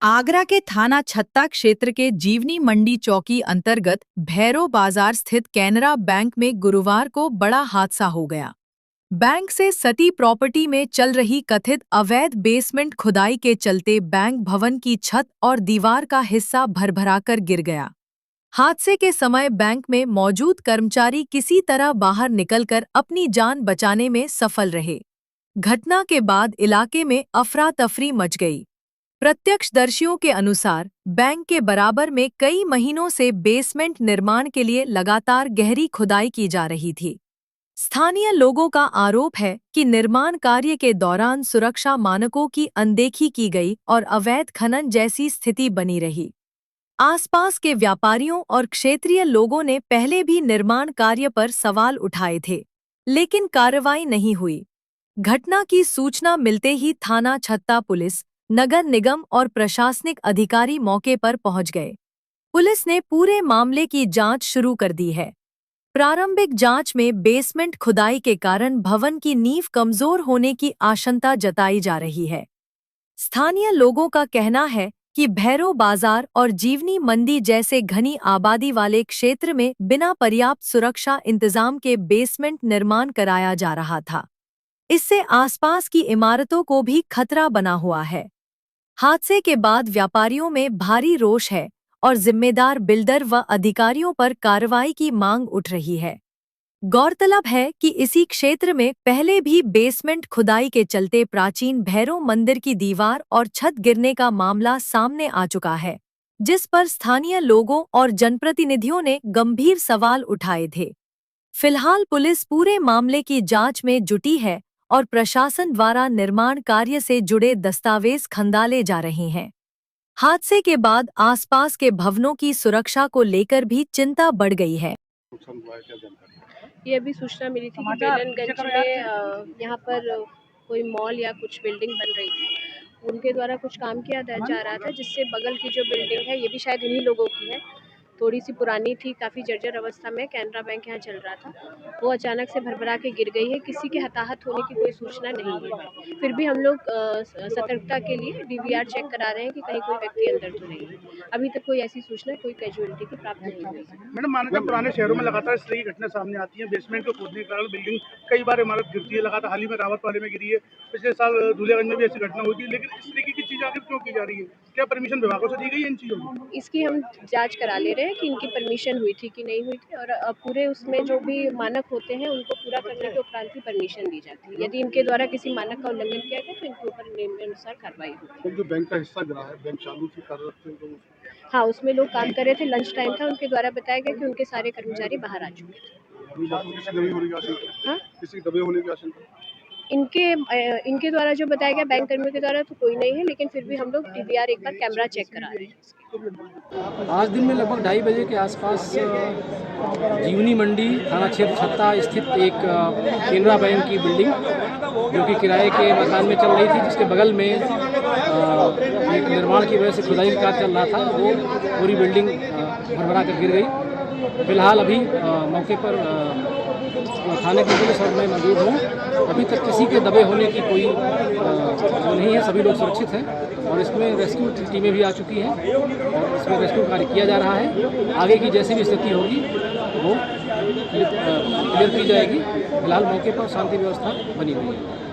आगरा के थाना छत्ता क्षेत्र के जीवनी मंडी चौकी अंतर्गत भैरो बाजार स्थित कैनरा बैंक में गुरुवार को बड़ा हादसा हो गया। बैंक से सटी प्रॉपर्टी में चल रही कथित अवैध बेसमेंट खुदाई के चलते बैंक भवन की छत और दीवार का हिस्सा भरभराकर गिर गया। हादसे के समय बैंक में मौजूद कर्मचारी किसी तरह बाहर निकलकर अपनी जान बचाने में सफल रहे। घटना के बाद इलाके में अफरा तफरी मच गई। प्रत्यक्षदर्शियों के अनुसार बैंक के बराबर में कई महीनों से बेसमेंट निर्माण के लिए लगातार गहरी खुदाई की जा रही थी। स्थानीय लोगों का आरोप है कि निर्माण कार्य के दौरान सुरक्षा मानकों की अनदेखी की गई और अवैध खनन जैसी स्थिति बनी रही। आसपास के व्यापारियों और क्षेत्रीय लोगों ने पहले भी निर्माण कार्य पर सवाल उठाए थे, लेकिन कार्रवाई नहीं हुई। घटना की सूचना मिलते ही थाना छत्ता पुलिस, नगर निगम और प्रशासनिक अधिकारी मौके पर पहुंच गए। पुलिस ने पूरे मामले की जांच शुरू कर दी है। प्रारंभिक जांच में बेसमेंट खुदाई के कारण भवन की नींव कमजोर होने की आशंका जताई जा रही है। स्थानीय लोगों का कहना है कि भैरो बाजार और जीवनी मंडी जैसे घनी आबादी वाले क्षेत्र में बिना पर्याप्त सुरक्षा इंतजाम के बेसमेंट निर्माण कराया जा रहा था। इससे आसपास की इमारतों को भी खतरा बना हुआ है। हादसे के बाद व्यापारियों में भारी रोष है और जिम्मेदार बिल्डर व अधिकारियों पर कार्रवाई की मांग उठ रही है। गौरतलब है कि इसी क्षेत्र में पहले भी बेसमेंट खुदाई के चलते प्राचीन भैरव मंदिर की दीवार और छत गिरने का मामला सामने आ चुका है, जिस पर स्थानीय लोगों और जनप्रतिनिधियों ने गंभीर सवाल उठाए थे। फिलहाल पुलिस पूरे मामले की जांच में जुटी है और प्रशासन द्वारा निर्माण कार्य से जुड़े दस्तावेज खंगाले जा रहे हैं। हादसे के बाद आसपास के भवनों की सुरक्षा को लेकर भी चिंता बढ़ गई है। ये अभी सूचना मिली थी कि बेलनगंज में यहाँ पर कोई मॉल या कुछ बिल्डिंग बन रही थी। उनके द्वारा कुछ काम किया जा रहा था, जिससे बगल की जो बिल्डिंग है ये भी शायद उन्हीं लोगों की है। थोड़ी सी पुरानी थी, काफ़ी जर्जर अवस्था में कैनरा बैंक यहाँ चल रहा था। वो अचानक से भरभरा के गिर गई है। किसी के हताहत होने की कोई सूचना नहीं है। फिर भी हम लोग सतर्कता के लिए डीवीआर चेक करा रहे हैं कि कहीं कोई व्यक्ति अंदर तो नहीं है। अभी तक कोई ऐसी सूचना, कोई कैजुअलिटी की प्राप्त नहीं हुई है। मैडम, माना पुराने शहरों में लगातार इस तरह की घटना सामने आती है। बेसमेंट को खोदने के कारण बिल्डिंग कई बार इमारत गिरती है। लगातार हाल ही में रावत वाले में गिरी है। पिछले साल दूल्हेगंज में भी ऐसी घटना हुई थी। लेकिन इस तरीके की चीज़ आखिर क्यों की जा रही है? क्या परमिशन विभागों से दी गई है इन चीज़ों की? इसकी हम जांच करा ले रहे हैं कि इनकी परमिशन हुई थी कि नहीं हुई थी, और पूरे उसमें जो भी मानक होते हैं उनको पूरा करने के उपरांत ही परमिशन दी जाती है। यदि इनके द्वारा किसी मानक का उल्लंघन किया गया तो इनके ऊपर नियमानुसार कार्रवाई होगी। जो बैंक का हिस्सा गिरा है, बैंक चालू थी, कार्यरत थे तो हाँ, उसमें लोग काम कर रहे थे। लंच टाइम था। उनके द्वारा बताया गया कि उनके सारे कर्मचारी बाहर आ चुके थे। किसी दबे होने की आशंका? हाँ? किसी दबे होने की आशंका? इनके द्वारा जो बताया गया बैंक कर्मियों के द्वारा तो कोई नहीं है, लेकिन फिर भी हम लोग डीवीआर एक बार कैमरा चेक करा रहे हैं। आज दिन में लगभग 2:30 बजे के आसपास जीवनी मंडी थाना क्षेत्र छत्ता स्थित एक केनरा बैंक की बिल्डिंग, जो कि किराए के मकान में चल रही थी, जिसके बगल में एक निर्माण की वजह से खुदाई का कार्य चल रहा था, वो पूरी बिल्डिंग भरभरा कर गिर गई। फिलहाल अभी मौके पर थाने की पुलिस और मैं मौजूद हूँ। अभी तक किसी के दबे होने की कोई वो नहीं है। सभी लोग सुरक्षित हैं और इसमें रेस्क्यू टीमें भी आ चुकी हैं और इसमें रेस्क्यू कार्य किया जा रहा है। आगे की जैसी भी स्थिति होगी वो क्लियर की जाएगी। फिलहाल मौके पर शांति व्यवस्था बनी हुई है।